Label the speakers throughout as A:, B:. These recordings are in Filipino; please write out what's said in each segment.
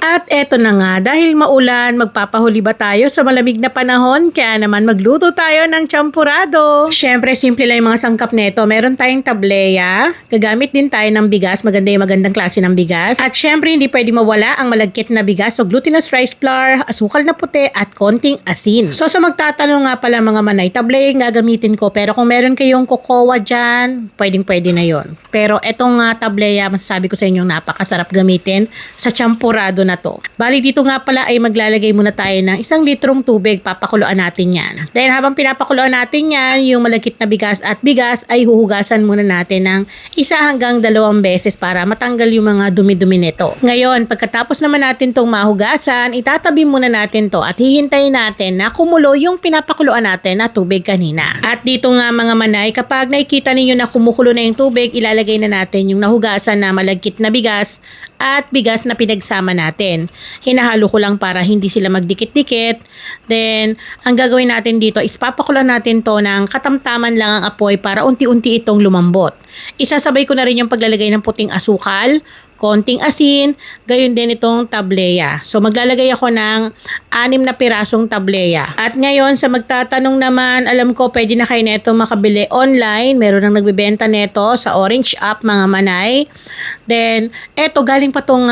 A: At eto na nga, dahil maulan, magpapahuli ba tayo sa malamig na panahon? Kaya naman magluto tayo ng champurado. Syempre, simple lang yung mga sangkap nito. Meron tayong tableya. Gagamit din tayo ng bigas. Magandang klase ng bigas. At syempre, hindi pwede mawala ang malagkit na bigas. So, glutinous rice flour, asukal na puti, at konting asin. So, sa magtatanong nga pala mga manay, tableya yung gagamitin ko. Pero kung meron kayong kokowa dyan, pwede na yon. Pero etong tableya, masasabi ko sa inyo, napakasarap gamitin sa champurado na to. Bali dito nga pala ay maglalagay muna tayo ng 1 litrong tubig, papakuluan natin yan. Dahil habang pinapakuluan natin yan, yung malagkit na bigas ay huhugasan muna natin ng 1 hanggang 2 beses para matanggal yung mga dumi-dumi nito. Ngayon, pagkatapos naman natin tong mahugasan, itatabi muna natin to at hihintayin natin na kumulo yung pinapakuluan natin na tubig kanina. At dito nga mga manay, kapag nakikita ninyo na kumukulo na yung tubig, ilalagay na natin yung nahugasan na malagkit na bigas at bigas na pinagsama natin. Hinahalo ko lang para hindi sila magdikit-dikit. Then, ang gagawin natin dito is papakulan natin to ng katamtaman lang ang apoy para unti-unti itong lumambot. Isasabay ko na rin yung paglalagay ng puting asukal, konting asin, gayon din itong tableya. So maglalagay ako ng 6 na pirasong tableya. At ngayon sa magtatanong naman, alam ko pwede na kayo neto makabili online. Meron nang nagbebenta neto sa Orange app mga manay. Then eto galing pa tong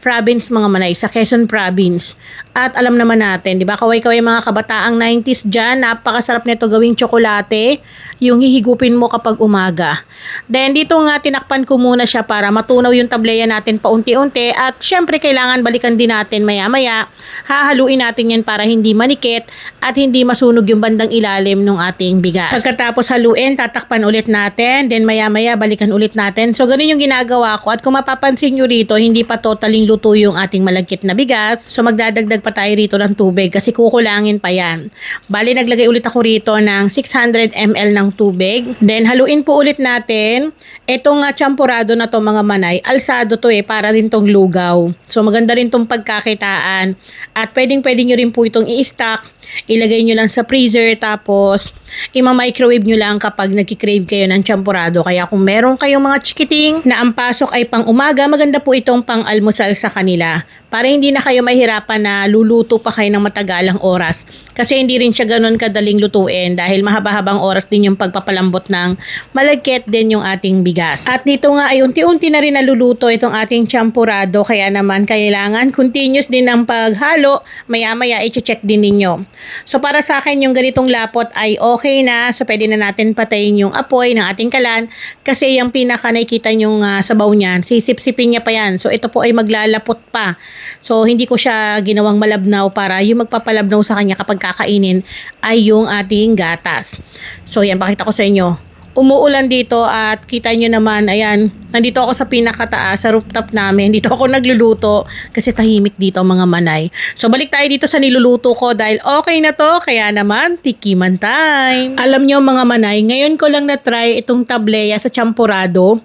A: province mga manay sa Quezon province. At alam naman natin, di ba, kaway-kaway mga kabataang 90s dyan, napakasarap nito gawing tsokolate, yung hihigupin mo kapag umaga. Then dito nga tinakpan ko muna siya para matunaw yung tableya natin paunti-unti at syempre kailangan balikan din natin maya-maya. Hahaluin natin yan para hindi manikit at hindi masunog yung bandang ilalim ng ating bigas. Pagkatapos haluin, tatakpan ulit natin, then maya-maya balikan ulit natin. So ganun yung ginagawa ko at kung mapapansin nyo rito, hindi pa totaling luto yung ating malagkit na bigas. So magdadagdag pa tayo rito ng tubig kasi kukulangin pa yan. Bali naglagay ulit ako rito ng 600 ml ng tubig. Then haluin po ulit natin. Etong champurado na to mga manay, alsado to para din tong lugaw. So maganda rin tong pagkakitaan. At pwedeng nyo rin po itong i-stock. Ilagay nyo lang sa freezer tapos ima-microwave nyo lang kapag nagki-crave kayo ng champurado. Kaya kung meron kayong mga chikiting na ang pasok ay pang umaga, maganda po itong pang almusal sa kanila. Para hindi na kayo mahirapan na luluto pa kayo ng matagalang oras. Kasi hindi rin siya ganun kadaling lutuin dahil mahaba-habang oras din yung pagpapalambot ng malagkit din yung ating bigas. At dito nga ay unti-unti na rin naluluto itong ating champurado. Kaya naman kailangan continuous din ang paghalo. Maya-maya i-check din ninyo. So para sa akin yung ganitong lapot ay okay na. So pwede na natin patayin yung apoy ng ating kalan. Kasi yung pinaka nakikita yung sabaw niyan, sisip-sipin niya pa yan. So ito po ay maglalapot pa. So hindi ko siya ginawang malabnaw para yung magpapalabnaw sa kanya kapag kakainin ay yung ating gatas. So yan, pakita ko sa inyo. Umuulan dito at kita nyo naman, ayan, nandito ako sa pinakataas, sa rooftop namin. Dito ako nagluluto kasi tahimik dito mga manay. So balik tayo dito sa niluluto ko dahil okay na to, kaya naman tikiman time. Alam nyo mga manay, ngayon ko lang na-try itong tableya sa champurado.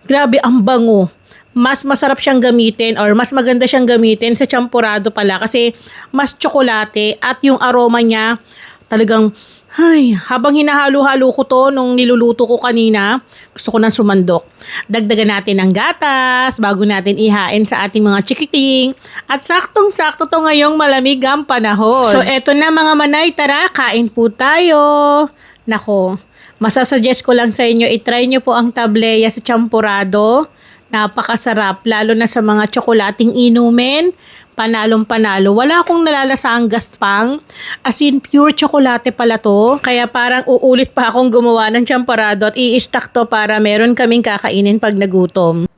A: Grabe, ang bango. Mas masarap siyang gamitin or mas maganda siyang gamitin sa champurado pala kasi mas tsokolate at yung aroma niya talagang, habang hinahalo-halo ko to nung niluluto ko kanina, gusto ko nang sumandok. Dagdagan natin ng gatas bago natin ihain sa ating mga chikiting. At saktong-sakto to ngayong malamig ang panahon. So eto na mga manay, tara, kain po tayo. Nako, masasuggest ko lang sa inyo, itry nyo po ang tableya sa champurado. Napakasarap, lalo na sa mga tsokolating inumin. Panalong-panalo. Wala akong nalalasaang gaspang. As in, pure tsokolate pala to. Kaya parang uulit pa akong gumawa ng champurado at i-stack to para meron kaming kakainin pag nagutom.